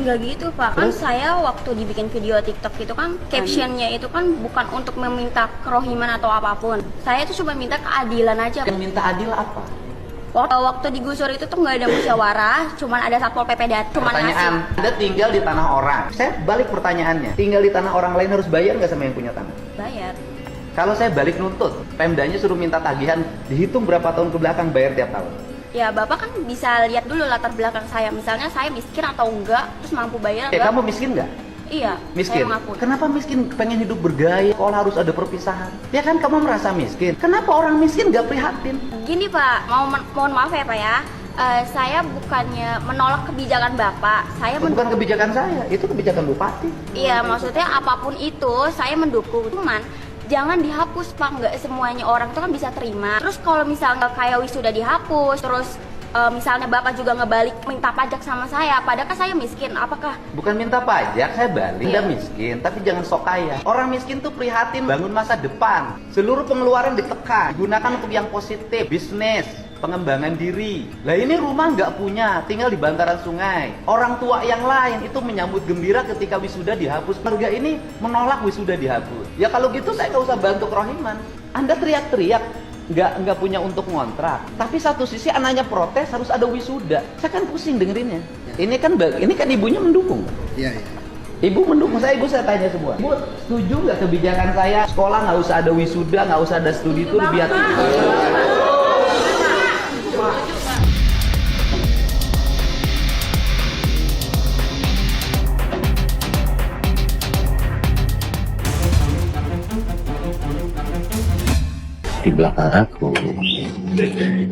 Enggak gitu Pak, kan saya waktu dibikin video TikTok itu kan captionnya itu kan bukan untuk meminta kerohiman atau apapun. Saya itu cuma minta keadilan aja. Yang minta adil apa? Waktu digusur itu tuh nggak ada musyawarah, cuman ada satpol PP dat, cuman Pertanyaan, ngasih. Anda tinggal di tanah orang. Saya balik pertanyaannya, tinggal di tanah orang lain harus bayar nggak sama yang punya tanah? Bayar. Kalau saya balik nuntut, Pemdanya suruh minta tagihan, dihitung berapa tahun ke belakang bayar tiap tahun. Ya Bapak kan bisa lihat dulu latar belakang saya, misalnya saya miskin atau enggak, terus mampu bayar enggak. Kamu miskin nggak? Iya, Miskin. saya mengakui. Kenapa miskin? Pengen hidup bergaya, sekolah harus ada perpisahan. Ya kan kamu merasa miskin. Kenapa orang miskin nggak prihatin? Gini Pak, mohon maaf ya Pak ya. Saya bukannya menolak kebijakan Bapak, saya Bukan kebijakan saya, itu kebijakan bupati. Iya, maksudnya apapun itu saya mendukung. Cuman jangan dihapus Pak, nggak semuanya orang itu kan bisa terima. Terus kalau misalnya kayak wisuda dihapus, terus misalnya Bapak juga ngebalik minta pajak sama saya, padahal kan saya miskin, apakah? Bukan minta pajak, saya balik. Iya. Anda miskin, tapi jangan sok kaya. Orang miskin tuh prihatin bangun masa depan. Seluruh pengeluaran ditekan, gunakan untuk yang positif, bisnis, pengembangan diri. Lah ini rumah nggak punya, tinggal di bantaran sungai. Orang tua yang lain itu menyambut gembira ketika wisuda dihapus. Keluarga ini menolak wisuda dihapus. Ya kalau gitu saya nggak usah bantu kerohiman. Anda teriak-teriak, nggak punya untuk ngontrak. Tapi satu sisi anaknya protes harus ada wisuda. Saya kan pusing dengerinnya. Ini kan ibunya mendukung. Iya, iya. Ibu mendukung saya, saya tanya semua. Bu, setuju nggak kebijakan saya? Sekolah nggak usah ada wisuda, nggak usah ada studi tour, biar di belakang aku.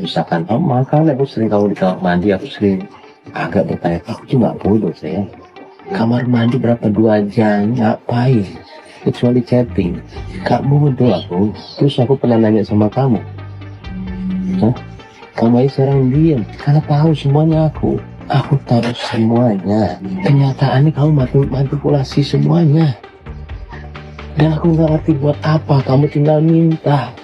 Misalkan makan, aku sering kalau di kamar mandi aku sering agak bertanya, aku cuma bodoh saya. Kamar mandi berapa 2 jam ngapain? Kecuali chatting. Kak bodoh aku. Terus aku pernah nanya sama kamu. Hah? Kamu aja sekarang diam. Karena tahu semuanya aku. Aku tahu semuanya. Kenyataannya kamu manipulasi semuanya. Dan aku nggak ngerti buat apa. Kamu tinggal minta.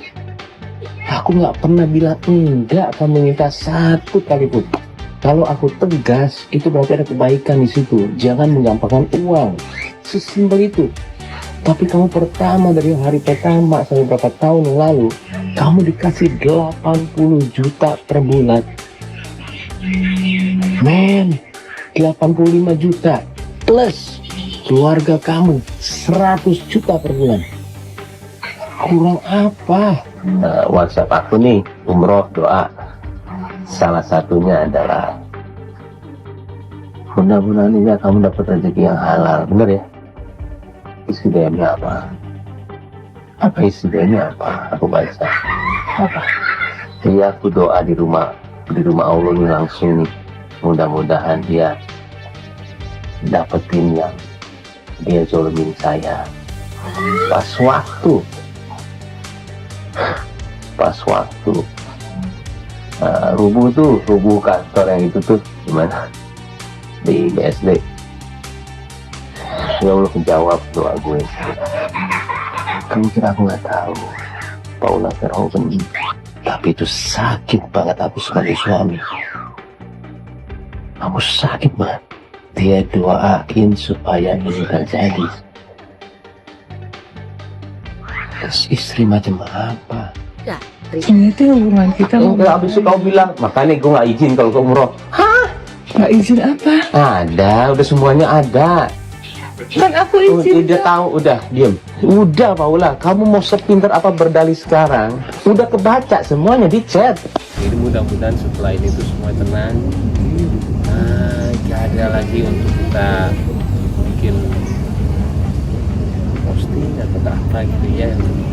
Aku nggak pernah bilang enggak kamu minta satu kali pun. Kalau aku tegas, itu berarti ada kebaikan di situ. Jangan menggampangkan uang. Sesimpel itu. Tapi kamu pertama dari hari pertama sampai berapa tahun yang lalu, kamu dikasih 80 juta per bulan. Men, 85 juta plus keluarga kamu 100 juta per bulan. Kurang apa? WhatsApp aku nih, umroh doa. Salah satunya adalah mudah-mudahan ini kamu dapat rezeki yang halal, bener ya? Isi DM-nya apa? Apa isi DM-nya apa? Aku baca. Apa? Iya, aku doa di rumah Allah nih langsung nih. Mudah-mudahan dia dapetin yang dia zolimin saya. Pas waktu rubuh kantor yang itu tuh gimana di BSD. Ya Allah, kejawab doa gue. Kamu kira aku nggak tahu Paula Verhoeven? Tapi itu sakit banget aku sebagai suami. Aku sakit banget. Dia doain supaya ini terjadi. Terus istri macam apa? Ini tuh hubungan kita Enggak, habis itu kau bilang, makanya gue nggak izin kalau ke umroh. Hah? nggak izin apa? Ada, udah semuanya ada. Kan aku izin. Udah tahu, udah diem. Udah Paula, kamu mau sepintar apa berdalih sekarang? Udah kebaca semuanya di chat. Jadi mudah-mudahan setelah ini tuh semua tenang. Gak ada lagi untuk kita bikin posting atau apa gitu ya.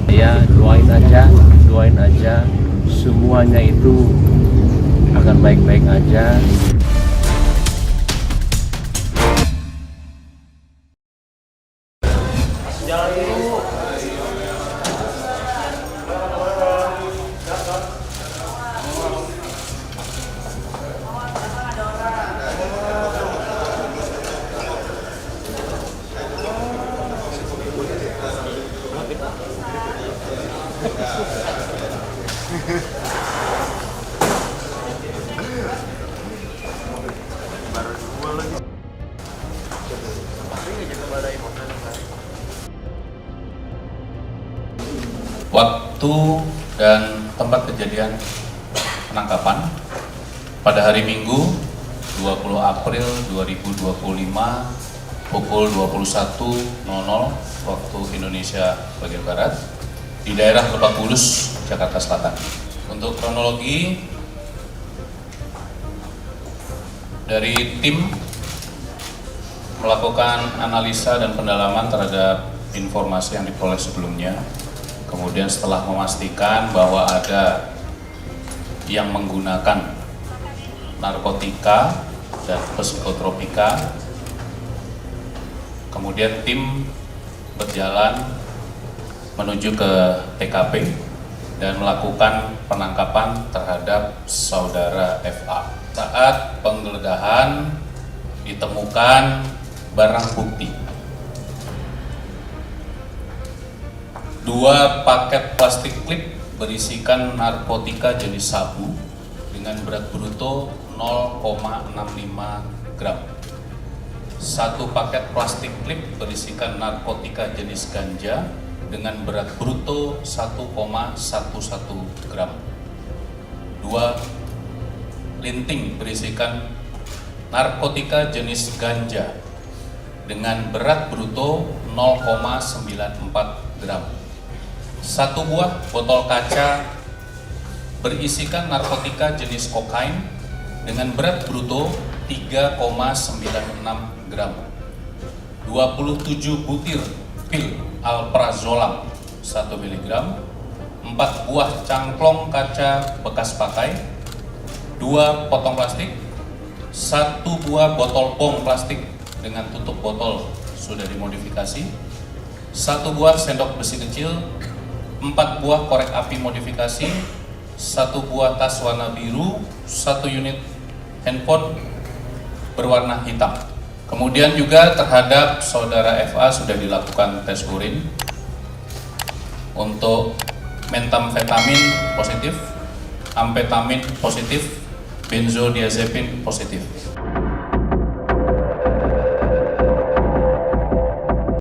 Ya doain aja semuanya itu akan baik-baik aja. waktu dan tempat kejadian penangkapan pada hari Minggu 20 April 2025 pukul 21.00 waktu Indonesia bagian Barat di daerah Lebak Bulus, Jakarta Selatan. Untuk kronologi, dari tim melakukan analisa dan pendalaman terhadap informasi yang diperoleh sebelumnya. Kemudian setelah memastikan bahwa ada yang menggunakan narkotika dan psikotropika, kemudian tim berjalan menuju ke TKP dan melakukan penangkapan terhadap saudara FA. Saat penggeledahan ditemukan barang bukti 2 paket plastik klip berisikan narkotika jenis sabu dengan berat bruto 0,65 gram. 1 paket plastik klip berisikan narkotika jenis ganja dengan berat bruto 1,11 gram. 2 linting berisikan narkotika jenis ganja dengan berat bruto 0,94 gram. 1 buah botol kaca berisikan narkotika jenis kokain dengan berat bruto 3,96 gram. 27 butir pil alprazolam 1 mg, 4 buah cangklong kaca bekas pakai, 2 potong plastik, 1 buah botol bong plastik dengan tutup botol sudah dimodifikasi, 1 buah sendok besi kecil, 4 buah korek api modifikasi, 1 buah tas warna biru, 1 unit handphone berwarna hitam. Kemudian juga terhadap saudara FA sudah dilakukan tes urin untuk metamfetamin positif, amfetamin positif, benzodiazepin positif.